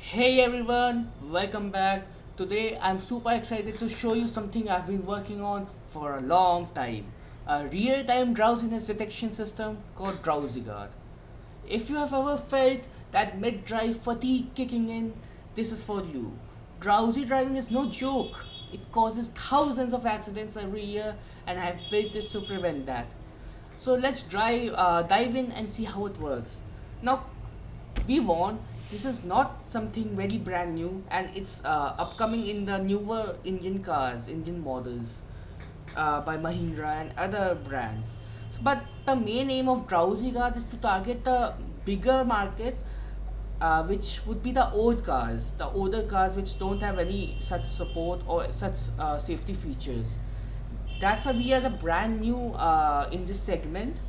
Hey everyone, welcome back. Today I'm super excited to show you something I've been working on for a long time. A real-time drowsiness detection system called DrowsyGuard. If you have ever felt that mid-drive fatigue kicking in, this is for you. Drowsy driving is no joke. It causes thousands of accidents every year and I have built this to prevent that. So let's dive in and see how it works. Now, be warned, this is not something very brand new and it's upcoming in the newer Indian cars, Indian models by Mahindra and other brands. But the main aim of Drowsy Guard is to target the bigger market, which would be the old cars, the older cars which don't have any such support or such safety features. That's why we are the brand new in this segment,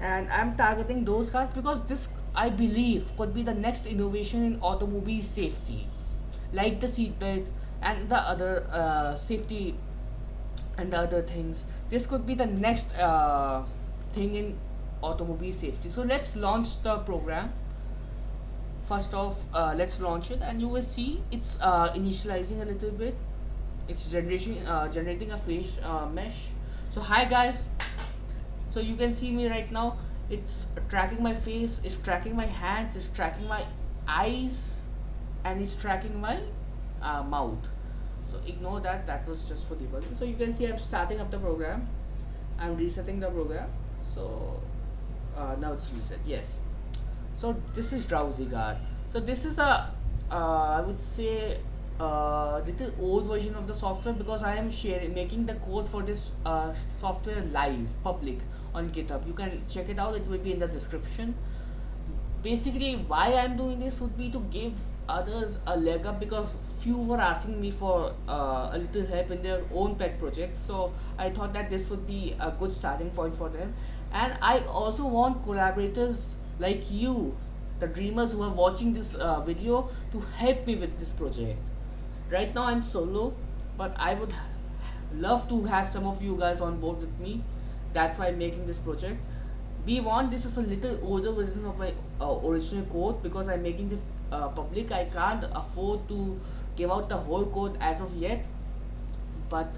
and I'm targeting those cars because this I believe could be the next innovation in automobile safety, like the seatbelt and the other safety and the other things. This could be the next thing in automobile safety. So let's launch the program. First off, let's launch it, and you will see it's initializing a little bit. It's generating a face mesh. So hi guys, so you can see me right now. It's tracking my face, it's tracking my hands, it's tracking my eyes, and it's tracking my mouth. So ignore that, that was just for debugging. So you can see I'm starting up the program, I'm resetting the program. So now it's reset, yes. So this is DrowsyGuard. So this is a I would say little old version of the software because I am sharing making the code for this software live public on GitHub. You can check it out, it will be in the description. Basically why I'm doing this would be to give others a leg up because few were asking me for a little help in their own pet projects, so I thought that this would be a good starting point for them. And I also want collaborators like you, the dreamers who are watching this video, to help me with this project. Right now I'm solo, but I would love to have some of you guys on board with me. That's why I'm making this project. Be warned, this is a little older version of my original code because I'm making this public. I can't afford to give out the whole code as of yet, but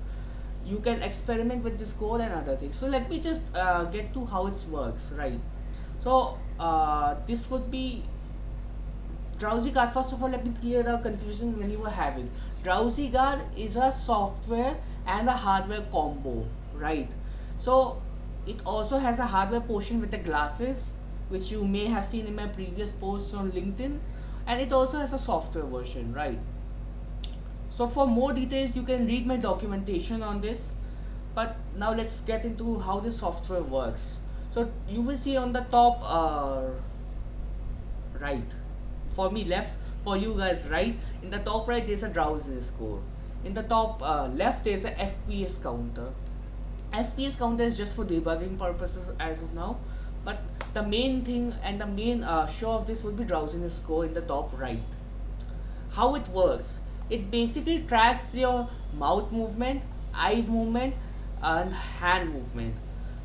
you can experiment with this code and other things. So let me just get to how it works, right? So this would be DrowsyGuard. First of all, let me clear the confusion when you were having. DrowsyGuard is a software and a hardware combo, right? So it also has a hardware portion with the glasses, which you may have seen in my previous posts on LinkedIn, and it also has a software version, right? So for more details, you can read my documentation on this. But now let's get into how the software works. So you will see on the top right, for me left, for you guys right, in the top right there's a drowsiness score, in the top left there's a fps counter. Fps counter is just for debugging purposes as of now, but the main thing and the main show of this would be drowsiness score in the top right. How it works, it basically tracks your mouth movement, eye movement, and hand movement.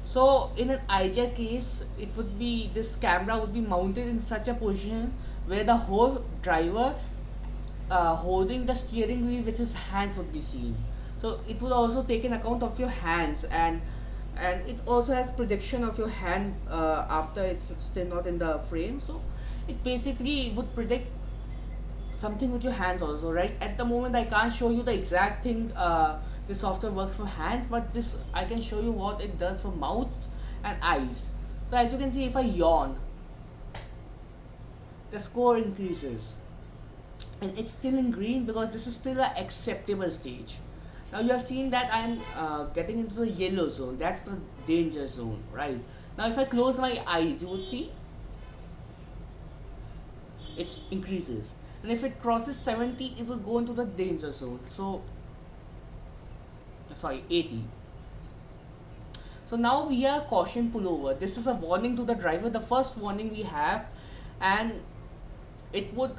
So in an ideal case, it would be this camera would be mounted in such a position where the whole driver holding the steering wheel with his hands would be seen. So it would also take an account of your hands, and it also has prediction of your hand after it's still not in the frame. So it basically would predict something with your hands also, right? At the moment I can't show you the exact thing this software works for hands, but this I can show you what it does for mouth and eyes. So as you can see, if I yawn, the score increases, and it's still in green because this is still an acceptable stage. Now you have seen that I'm getting into the yellow zone, that's the danger zone, right? Now if I close my eyes, you would see it increases, and if it crosses 70 it will go into the danger zone. So sorry, 80. So now we are caution pullover. This is a warning to the driver, the first warning we have, and it would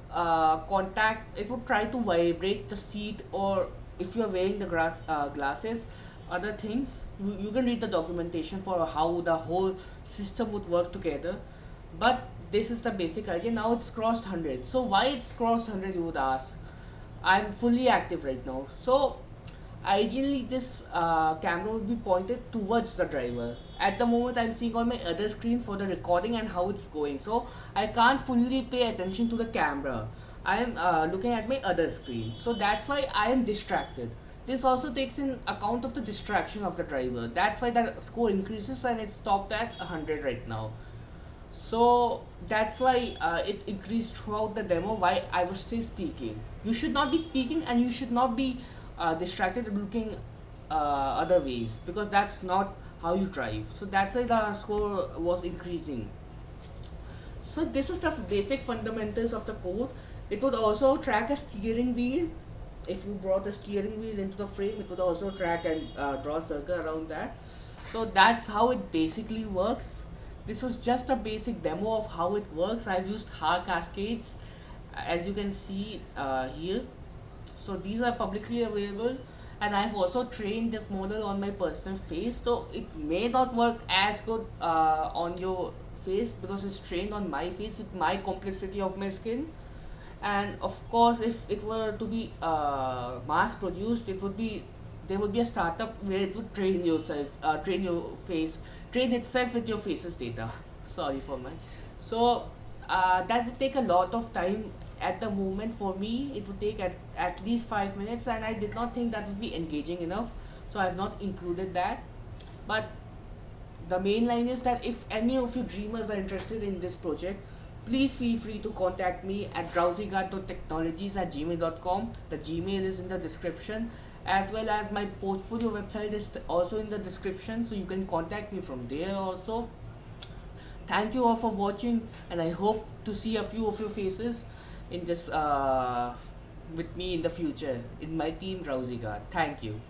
it would try to vibrate the seat, or if you are wearing the glasses, other things. You can read the documentation for how the whole system would work together. But this is the basic idea. Now it's crossed 100. So why it's crossed 100, you would ask? I'm fully active right now. So ideally this camera would be pointed towards the driver. At the moment I'm seeing on my other screen for the recording and how it's going, so I can't fully pay attention to the camera. I am looking at my other screen, so that's why I am distracted. This also takes in account of the distraction of the driver. That's why the score increases and it's stopped at 100 right now. So that's why it increased throughout the demo while I was still speaking. You should not be speaking and you should not be distracted looking other ways, because that's not how you drive. So that's why the score was increasing. So this is the basic fundamentals of the code. It would also track a steering wheel. If you brought the steering wheel into the frame, it would also track and draw a circle around that. So that's how it basically works. This was just a basic demo of how it works. I've used Har cascades, as you can see here. So these are publicly available, and I've also trained this model on my personal face, so it may not work as good on your face because it's trained on my face with my complexity of my skin. And of course, if it were to be mass produced, it would be there would be a startup where it would train yourself, train your face, train itself with your face's data. Sorry for my. So that would take a lot of time. At the moment, for me, it would take at least 5 minutes, and I did not think that would be engaging enough, so I have not included that. But the main line is that if any of you dreamers are interested in this project, please feel free to contact me at drowsyguard.technologies@gmail.com. The Gmail is in the description, as well as my portfolio website is also in the description, so you can contact me from there also. Thank you all for watching, and I hope to see a few of your faces in this with me in the future in my team DrowsyGuard. Thank you.